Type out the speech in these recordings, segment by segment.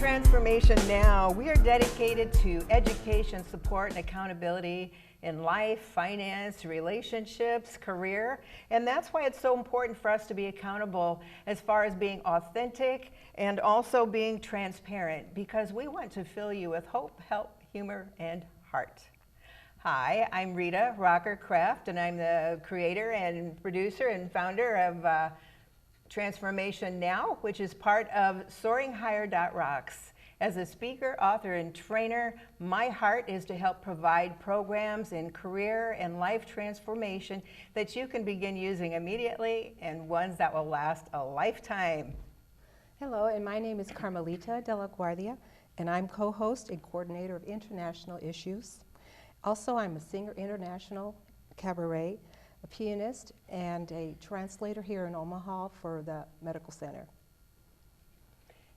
Transformation Now, we are dedicated to education, support, and accountability in life, finance, relationships, career. And that's why it's so important for us to be accountable as far as being authentic and also being transparent, because we want to fill you with hope, help, humor, and heart. Hi, I'm Rita Rocker Kraft, and I'm the creator and producer and founder of Transformation Now, which is part of SoaringHigher.rocks. As a speaker, author, and trainer, my heart is to help provide programs in career and life transformation that you can begin using immediately and ones that will last a lifetime. Hello, and my name is Carmelita de la Guardia, and I'm co-host and coordinator of International Issues. Also, I'm a singer, international cabaret, a pianist, and a translator here in Omaha for the Medical Center.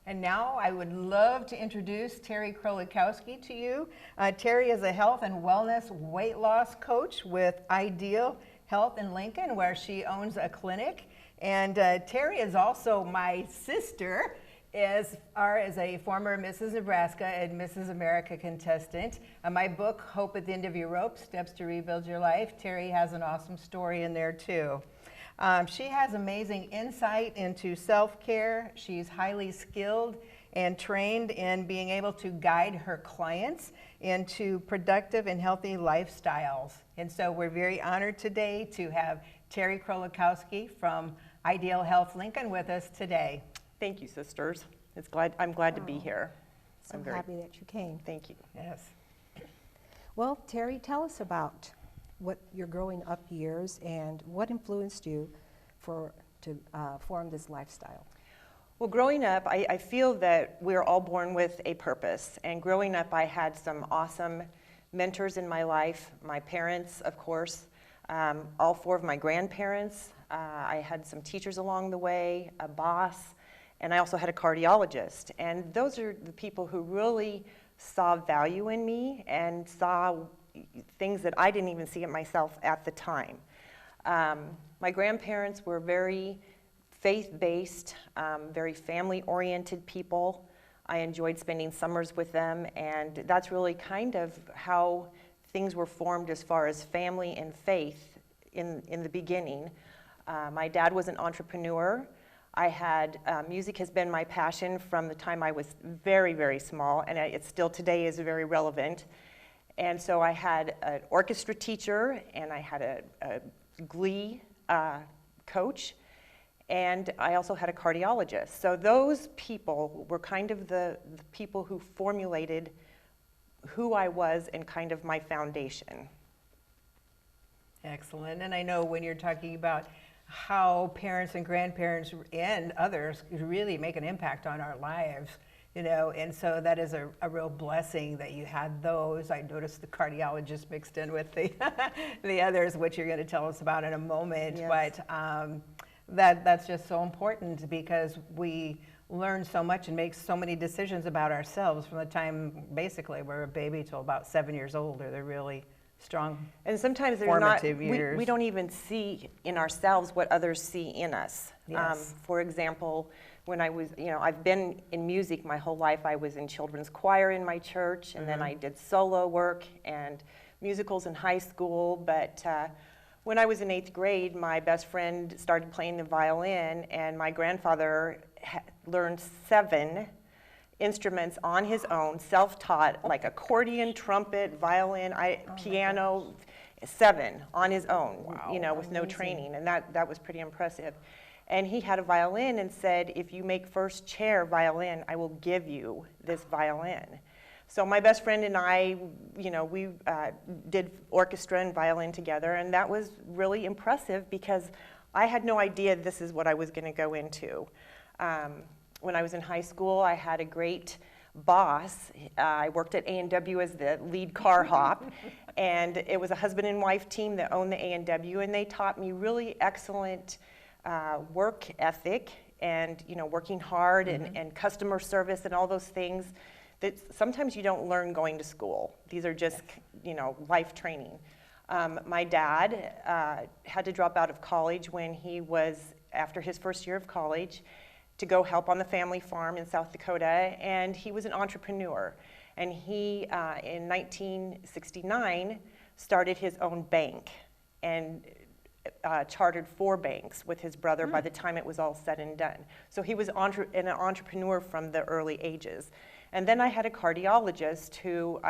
And now I would love to introduce Terry Krolikowski to you. Terry is a health and wellness weight loss coach with Ideal Health in Lincoln, where she owns a clinic. And Terry is also my sister, is a former Mrs. Nebraska and Mrs. America contestant. My book, Hope at the End of Your Rope, Steps to Rebuild Your Life, Terry has an awesome story in there too. She has amazing insight into self-care. She's highly skilled and trained in being able to guide her clients into productive and healthy lifestyles. And so we're very honored today to have Terry Krolikowski from Ideal Health Lincoln with us today. Thank you, sisters. I'm glad to be here. So happy that you came. Thank you. Yes. Well, Terry, tell us about what your growing up years and what influenced you to form this lifestyle. Well, growing up, I feel that we're all born with a purpose. And growing up, I had some awesome mentors in my life. My parents, of course, all four of my grandparents. I had some teachers along the way, a boss, and I also had a cardiologist. And those are the people who really saw value in me and saw things that I didn't even see in myself at the time. My grandparents were very faith-based, very family-oriented people. I enjoyed spending summers with them, and that's really kind of how things were formed as far as family and faith in the beginning. My dad was an entrepreneur. Music has been my passion from the time I was very, very small, and it still today is very relevant. And so I had an orchestra teacher, and I had a glee coach, and I also had a cardiologist. So those people were kind of the people who formulated who I was and kind of my foundation. Excellent. And I know when you're talking about how parents and grandparents and others really make an impact on our lives, and so that is a real blessing that you had those. I noticed the cardiologist mixed in with the others, which you're going to tell us about in a moment. Yes. But that's just so important, because we learn so much and make so many decisions about ourselves from the time basically we're a baby till about 7 years old, or they're really strong. And sometimes we don't even see in ourselves what others see in us. Yes. For example, when I was, I've been in music my whole life. I was in children's choir in my church, and then I did solo work and musicals in high school. But when I was in 8th grade, my best friend started playing the violin, and my grandfather learned 7 instruments on his own, self-taught, like accordion, trumpet, violin, piano, 7 on his own. Wow. With no training, and that was pretty impressive. And he had a violin and said, if you make first chair violin, I will give you this violin. So my best friend and I, we did orchestra and violin together, and that was really impressive because I had no idea this is what I was going to go into. When I was in high school, I had a great boss. I worked at A&W as the lead car hop, and it was a husband and wife team that owned the A&W, and they taught me really excellent work ethic and working hard and customer service and all those things that sometimes you don't learn going to school. These are just life training. My dad had to drop out of college when he was after his first year of college, to go help on the family farm in South Dakota, and he was an entrepreneur. And he, in 1969, started his own bank and chartered 4 banks with his brother by the time it was all said and done. So he was an entrepreneur from the early ages. And then I had a cardiologist who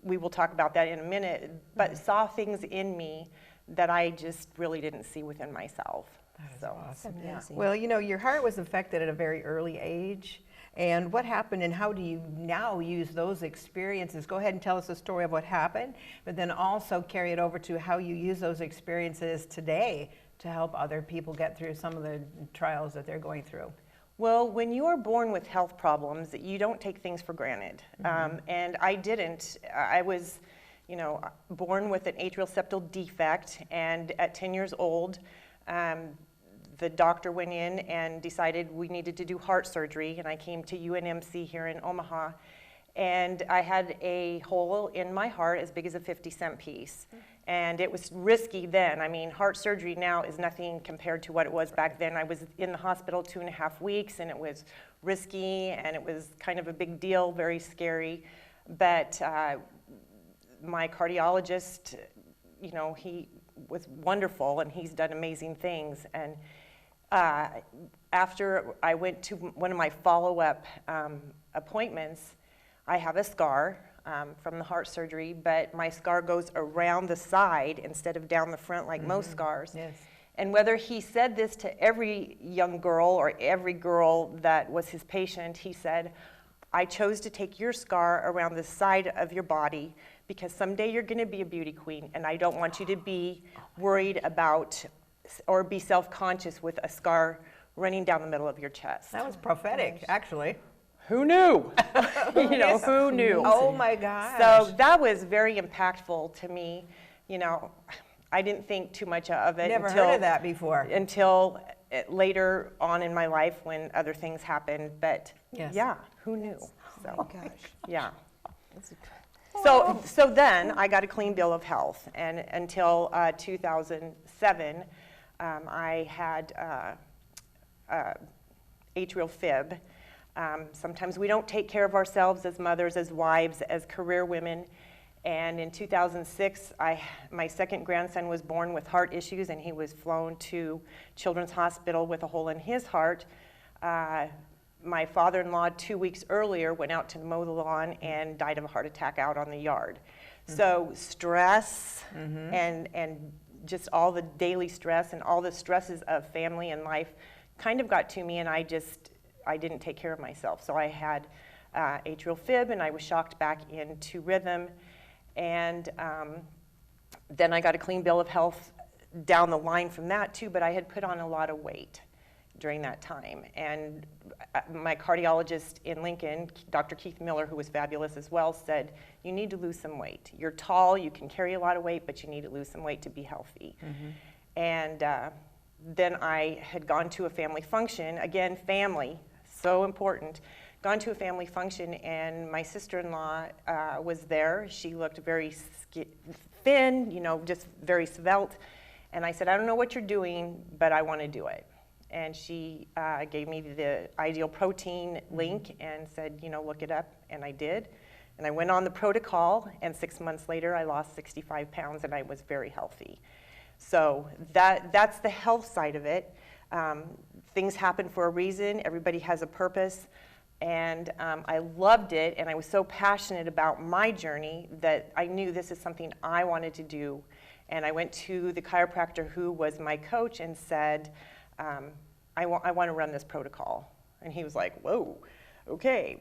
we will talk about that in a minute, but saw things in me that I just really didn't see within myself. That is So, awesome. That's amazing. Well, you know, your heart was affected at a very early age. And what happened and how do you now use those experiences? Go ahead and tell us the story of what happened, but then also carry it over to how you use those experiences today to help other people get through some of the trials that they're going through. Well, when you are born with health problems, you don't take things for granted. And I didn't. I was, born with an atrial septal defect, and at 10 years old, the doctor went in and decided we needed to do heart surgery, and I came to UNMC here in Omaha, and I had a hole in my heart as big as a 50-cent piece. And it was risky then. I mean, heart surgery now is nothing compared to what it was back then. I was in the hospital 2.5 weeks, and it was risky, and it was kind of a big deal, very scary. But my cardiologist, he was wonderful, and he's done amazing things. And after I went to one of my follow-up appointments, I have a scar from the heart surgery, but my scar goes around the side instead of down the front like most scars. Yes. And whether he said this to every young girl or every girl that was his patient, he said, I chose to take your scar around the side of your body because someday you're going to be a beauty queen, and I don't want you to be worried about or be self-conscious with a scar running down the middle of your chest. That was prophetic, actually. Who knew? Who knew? Oh my gosh. So that was very impactful to me. I didn't think too much of it Never heard of that before. until later on in my life when other things happened. But Yes. yeah, who knew? Oh So my gosh. yeah. That's So then I got a clean bill of health, and until 2007, I had atrial fib. Sometimes we don't take care of ourselves as mothers, as wives, as career women. And in 2006, my second grandson was born with heart issues, and he was flown to Children's Hospital with a hole in his heart. My father-in-law 2 weeks earlier went out to mow the lawn and died of a heart attack out on the yard. So stress and just all the daily stress and all the stresses of family and life kind of got to me, and I didn't take care of myself. So I had atrial fib, and I was shocked back into rhythm. And then I got a clean bill of health down the line from that too, but I had put on a lot of weight during that time. And my cardiologist in Lincoln, Dr. Keith Miller, who was fabulous as well, said, you need to lose some weight. You're tall, you can carry a lot of weight, but you need to lose some weight to be healthy. And then I had gone to a family function, again, family, so important. Gone to a family function, and my sister-in-law was there. She looked very thin, just very svelte. And I said, I don't know what you're doing, but I want to do it. And she gave me the Ideal Protein link and said, look it up, and I did. And I went on the protocol, and 6 months later, I lost 65 pounds, and I was very healthy. So that's the health side of it. Things happen for a reason. Everybody has a purpose. And I loved it, and I was so passionate about my journey that I knew this is something I wanted to do. And I went to the chiropractor who was my coach and said, I want to run this protocol. And he was like, whoa, okay,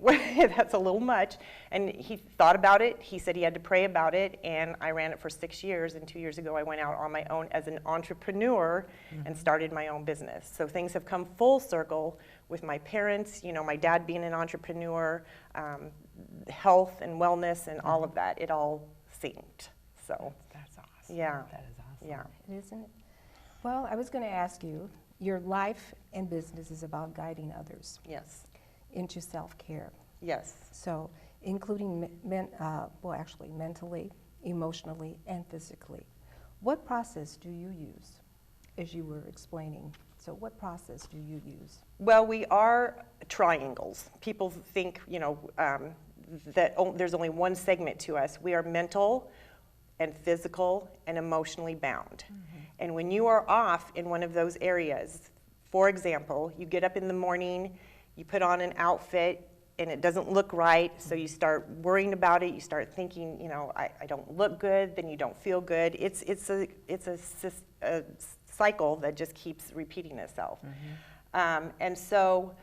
that's a little much. And he thought about it. He said he had to pray about it, and I ran it for 6 years. And 2 years ago, I went out on my own as an entrepreneur and started my own business. So things have come full circle with my parents, my dad being an entrepreneur, health and wellness and all of that. It all synced. So That's awesome. yeah, That is awesome. yeah. Isn't it? Well, I was going to ask you, your life and business is about guiding others Yes, into self-care. yes. So, including mentally, emotionally, and physically. What process do you use, as you were explaining So what process do you use? Well, we are triangles. People think, that there's only one segment to us. We are mental and physical and emotionally bound. And when you are off in one of those areas, for example, you get up in the morning, you put on an outfit, and it doesn't look right, so you start worrying about it, you start thinking, I don't look good, then you don't feel good. It's a cycle that just keeps repeating itself. And so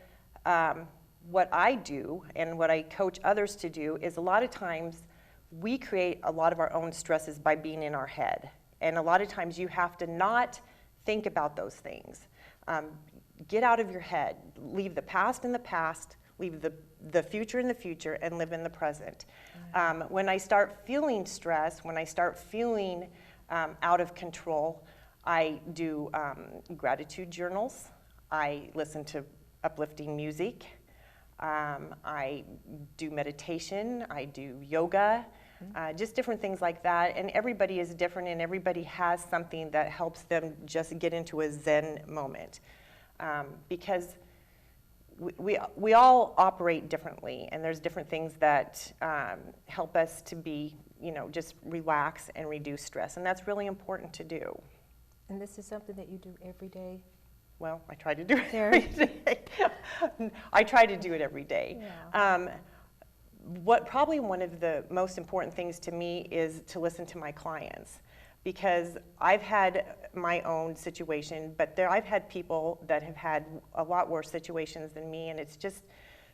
what I do and what I coach others to do is a lot of times we create a lot of our own stresses by being in our head. And a lot of times you have to not think about those things. Get out of your head, leave the past in the past, leave the future in the future, and live in the present. When I start feeling stress, when I start feeling out of control, I do gratitude journals. I listen to uplifting music. I do meditation. I do yoga. Just different things like that. And everybody is different, and everybody has something that helps them just get into a Zen moment. Because we all operate differently, and there's different things that help us to be, just relax and reduce stress, and that's really important to do. And this is something that you do every day? Well, I try to do it every day. I try to do it every day. Yeah. Probably one of the most important things to me is to listen to my clients, because I've had my own situation, but I've had people that have had a lot worse situations than me, and it's just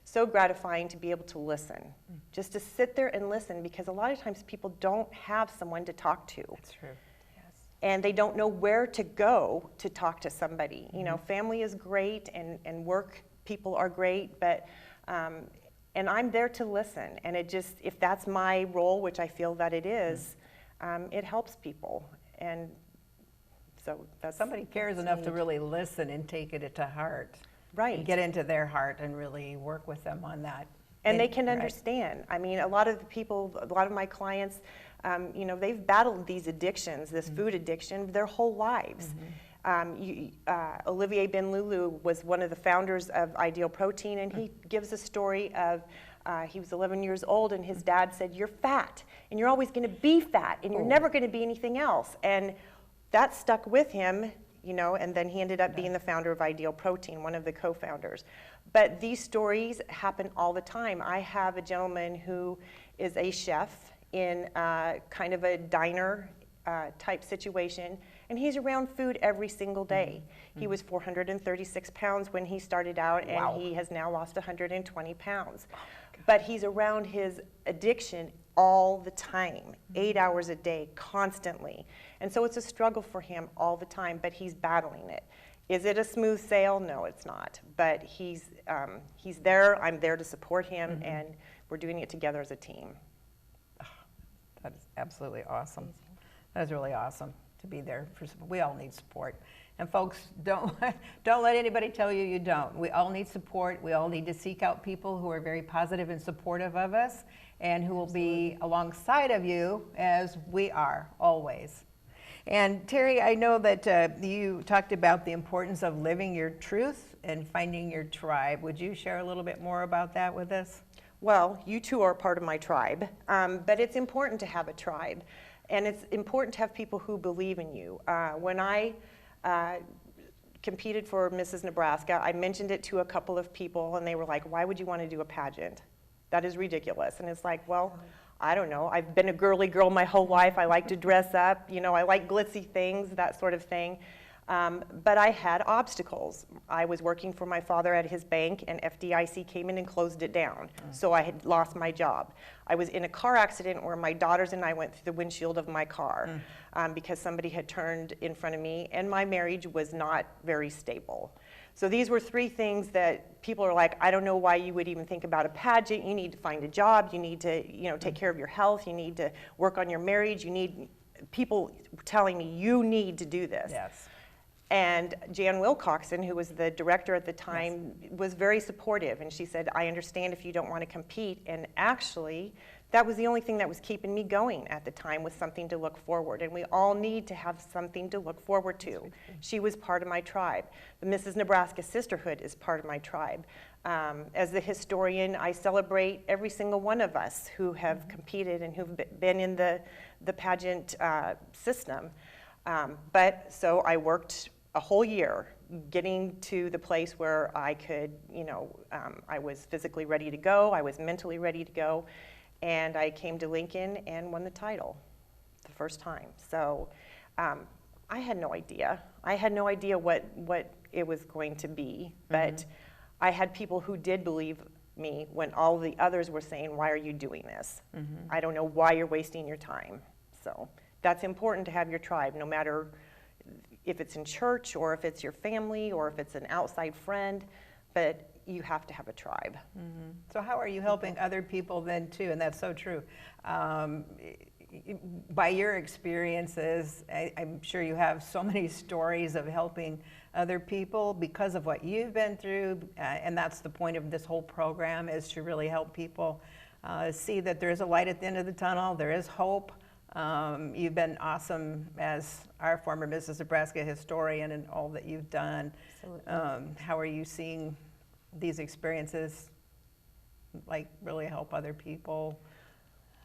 so gratifying to be able to listen, just to sit there and listen, because a lot of times people don't have someone to talk to. That's true. Yes. And they don't know where to go to talk to somebody. Family is great, and work people are great, but and I'm there to listen. And if that's my role, which I feel that it is, it helps people. And so that's Somebody cares enough to really listen and take it to heart. right. And get into their heart and really work with them on that. And they can right. understand. I mean, a lot of my clients, they've battled these addictions, this food addiction, their whole lives. Olivier Benlulu was one of the founders of Ideal Protein, and he gives a story of he was 11 years old, and his dad said, "You're fat, and you're always going to be fat, and you're never going to be anything else." And that stuck with him, and then he ended up being the founder of Ideal Protein, one of the co-founders. But these stories happen all the time. I have a gentleman who is a chef in kind of a diner type situation, and he's around food every single day. He was 436 pounds when he started out, and he has now lost 120 pounds. But he's around his addiction all the time, 8 hours a day, constantly. And so it's a struggle for him all the time, but he's battling it. Is it a smooth sail? No, it's not. But he's there, I'm there to support him, and we're doing it together as a team. That is absolutely awesome. That is really awesome to be there. We all need support. And folks, don't let anybody tell you you don't. We all need support. We all need to seek out people who are very positive and supportive of us, and who will be alongside of you as we are always. And Terry, I know that you talked about the importance of living your truth and finding your tribe. Would you share a little bit more about that with us? Well, you two are part of my tribe, but it's important to have a tribe, and it's important to have people who believe in you. When I competed for Mrs. Nebraska, I mentioned it to a couple of people, and they were like, "Why would you want to do a pageant? That is ridiculous." And it's like, well, I don't know. I've been a girly girl my whole life. I like to dress up. I like glitzy things, that sort of thing. But I had obstacles. I was working for my father at his bank, and FDIC came in and closed it down. So I had lost my job. I was in a car accident where my daughters and I went through the windshield of my car because somebody had turned in front of me, and my marriage was not very stable. So these were three things that people are like, I don't know why you would even think about a pageant. You need to find a job. You need to, take care of your health. You need to work on your marriage. You need people telling me you need to do this. Yes. And Jan Wilcoxon, who was the director at the time, was very supportive. And she said, I understand if you don't want to compete. And actually, that was the only thing that was keeping me going at the time, was something to look forward. And we all need to have something to look forward to. She was part of my tribe. The Mrs. Nebraska Sisterhood is part of my tribe. As the historian, I celebrate every single one of us who have competed and who've been in the pageant system. So I worked a whole year getting to the place where I could, I was physically ready to go, I was mentally ready to go, and I came to Lincoln and won the title the first time. So I had no idea. I had no idea what it was going to be, but I had people who did believe me when all the others were saying, why are you doing this? I don't know why you're wasting your time. So that's important to have your tribe, no matter if it's in church or if it's your family or if it's an outside friend, but you have to have a tribe. So how are you helping other people then too? And that's so true. By your experiences, I'm sure you have so many stories of helping other people because of what you've been through, and that's the point of this whole program, is to really help people see that there is a light at the end of the tunnel, there is hope. You've been awesome as our former Mrs. Nebraska historian and all that you've done. How are you seeing these experiences like really help other people?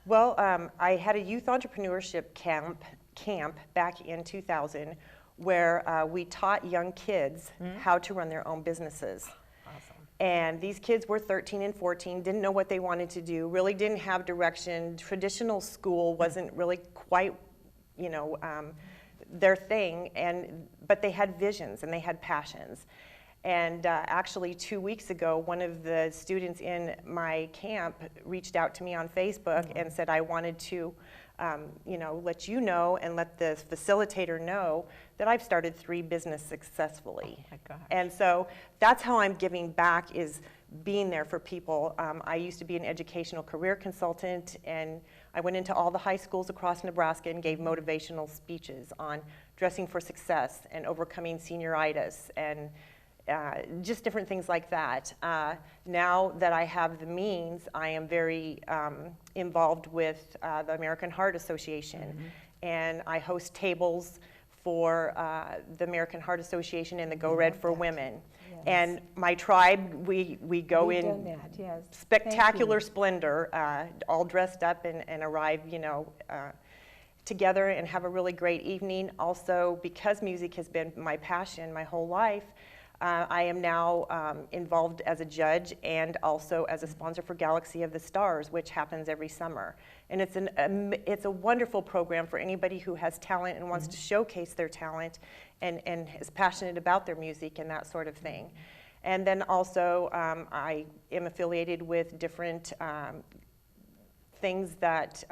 Well, I had a youth entrepreneurship camp back in 2000 where we taught young kids how to run their own businesses. Awesome. And these kids were 13 and 14, didn't know what they wanted to do, really didn't have direction. Traditional school wasn't really quite, their thing, but they had visions and they had passions. And actually 2 weeks ago, one of the students in my camp reached out to me on Facebook and said, I wanted to let you know and let the facilitator know that I've started 3 businesses successfully. Oh my gosh. And so that's how I'm giving back, is being there for people. I used to be an educational career consultant, and I went into all the high schools across Nebraska and gave motivational speeches on dressing for success and overcoming senioritis and just different things like that. Now that I have the means, I am very involved with the American Heart Association, and I host tables for the American Heart Association and the Go Red for Women. Yes. And my tribe, we go We've in done that, yes. spectacular Thank you. splendor, all dressed up and arrive, together and have a really great evening. Also, because music has been my passion my whole life, I am now involved as a judge and also as a sponsor for Galaxy of the Stars, which happens every summer. And it's a wonderful program for anybody who has talent and wants to showcase their talent and is passionate about their music and that sort of thing. And then also I am affiliated with different things that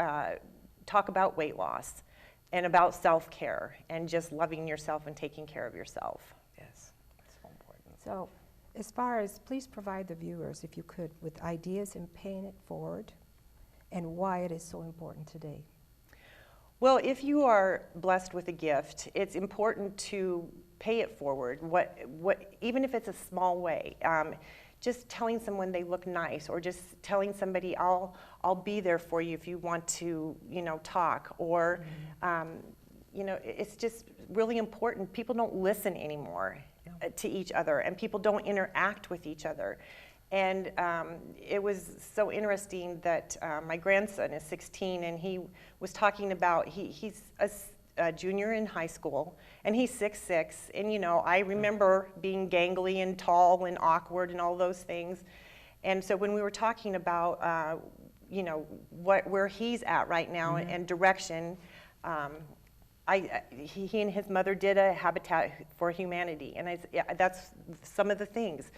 talk about weight loss and about self-care and just loving yourself and taking care of yourself. Yes, that's so important. So, as far as, please provide the viewers, if you could, with ideas and paying it forward and why it is so important today. Well, if you are blessed with a gift, it's important to pay it forward. Even if it's a small way, just telling someone they look nice, or just telling somebody I'll be there for you if you want to, talk, or it's just really important. People don't listen anymore to each other, and people don't interact with each other. And it was so interesting that my grandson is 16, and he was talking about, he's a junior in high school, and he's 6'6", and I remember being gangly and tall and awkward and all those things. And so when we were talking about, where he's at right now and direction, he and his mother did a Habitat for Humanity, and that's some of the things.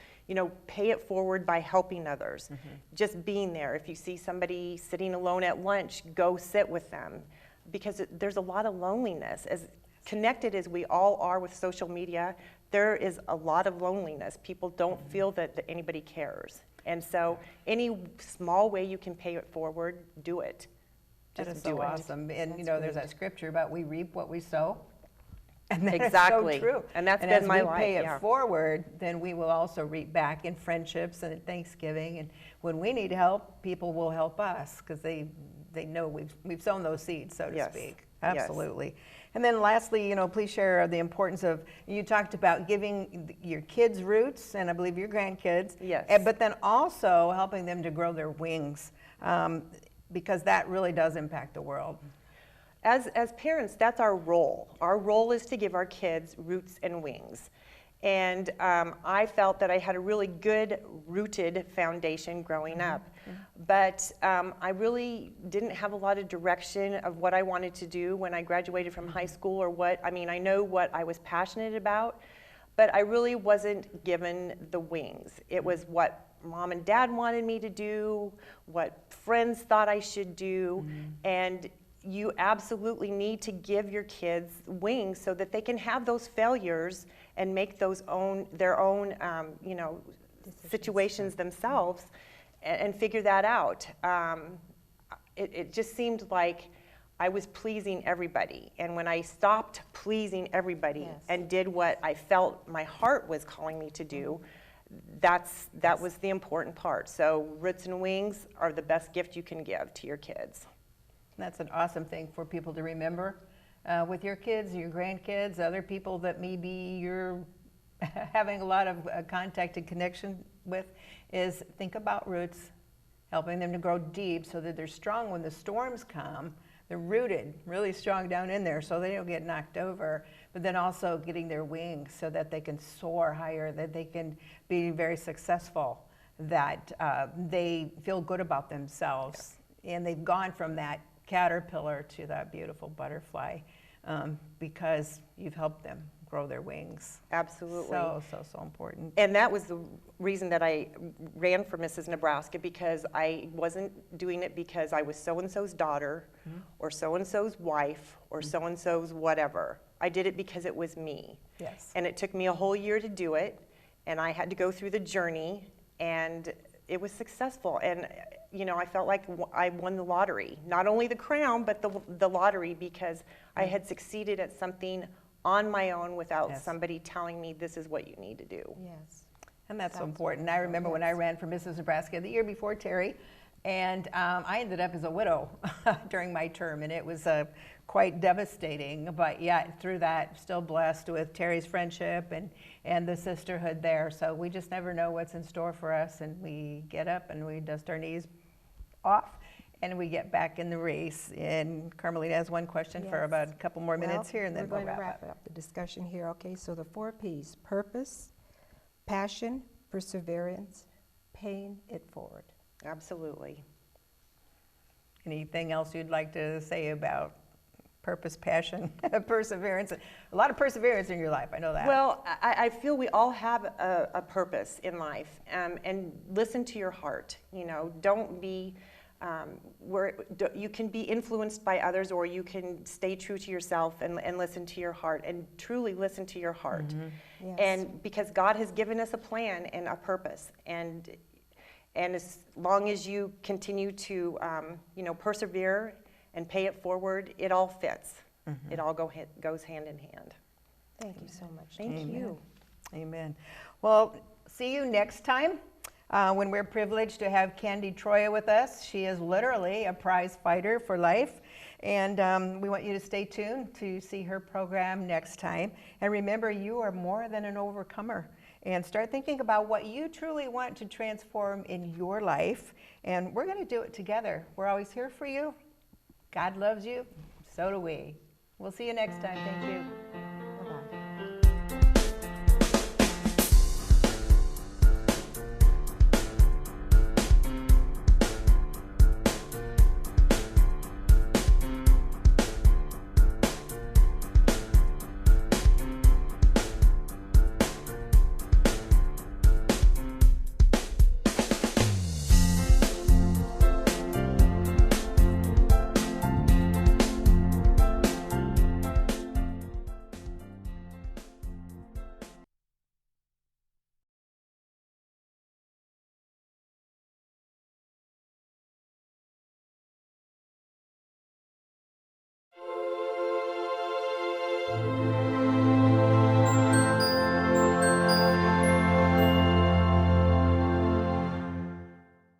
Pay it forward by helping others, just being there. If you see somebody sitting alone at lunch, go sit with them, because there's a lot of loneliness. As connected as we all are with social media, there is a lot of loneliness. People don't feel that anybody cares, and so any small way you can pay it forward, do it. That is Just so do it. awesome. And That's there's great. that scripture about we reap what we sow. And that Exactly. is so true. And that's been as my we life, pay it yeah. forward, then we will also reap back in friendships and in Thanksgiving. And when we need help, people will help us because they know we've sown those seeds, so to Yes. speak. Yes. Absolutely. And then lastly, please share the importance of, you talked about giving your kids roots, and I believe your grandkids. Yes. But then also helping them to grow their wings, because that really does impact the world. As parents, that's our role. Our role is to give our kids roots and wings. And I felt that I had a really good rooted foundation growing up. But I really didn't have a lot of direction of what I wanted to do when I graduated from high school, or I know what I was passionate about, but I really wasn't given the wings. It was what mom and dad wanted me to do, what friends thought I should do, and you absolutely need to give your kids wings so that they can have those failures and make their own situations themselves and figure that out. It just seemed like I was pleasing everybody, and when I stopped pleasing everybody and did what I felt my heart was calling me to do, that was the important part. So roots and wings are the best gift you can give to your kids. That's an awesome thing for people to remember with your kids, your grandkids, other people that maybe you're having a lot of contact and connection with, is think about roots, helping them to grow deep so that they're strong when the storms come. They're rooted really strong down in there so they don't get knocked over, but then also getting their wings so that they can soar higher, that they can be very successful, that they feel good about themselves. And they've gone from that caterpillar to that beautiful butterfly because you've helped them grow their wings. Absolutely. So important. And that was the reason that I ran for Mrs. Nebraska, because I wasn't doing it because I was so-and-so's daughter or so-and-so's wife or so-and-so's whatever. I did it because it was me. Yes. And it took me a whole year to do it, and I had to go through the journey, and it was successful. And I felt like I won the lottery, not only the crown, but the lottery, because I had succeeded at something on my own without somebody telling me this is what you need to do. Yes. And that's so important. I remember when I ran for Mrs. Nebraska the year before Terry, and I ended up as a widow during my term, and it was quite devastating. But yet, through that, still blessed with Terry's friendship and the sisterhood there. So we just never know what's in store for us, and we get up and we dust our knees off, and we get back in the race. And Carmelita has one question for about a couple more minutes here, and then we're we'll going to wrap wrap up. up the discussion here. Okay, so the 4 P's: purpose, passion, perseverance, paying it forward. Absolutely. Anything else you'd like to say about purpose, passion, perseverance? A lot of perseverance in your life, I know that. Well, I feel we all have a purpose in life, and listen to your heart. Don't be you can be influenced by others, or you can stay true to yourself and listen to your heart, and truly listen to your heart. Yes. And because God has given us a plan and a purpose, and as long as you continue to persevere and pay it forward, it all fits. It all goes hand in hand. Thank you so much. Thank Amen. you. Amen. Well, see you next time when we're privileged to have Candy Troya with us. She is literally a prize fighter for life. And we want you to stay tuned to see her program next time. And remember, you are more than an overcomer. And start thinking about what you truly want to transform in your life. And we're going to do it together. We're always here for you. God loves you. So do we. We'll see you next time. Thank you.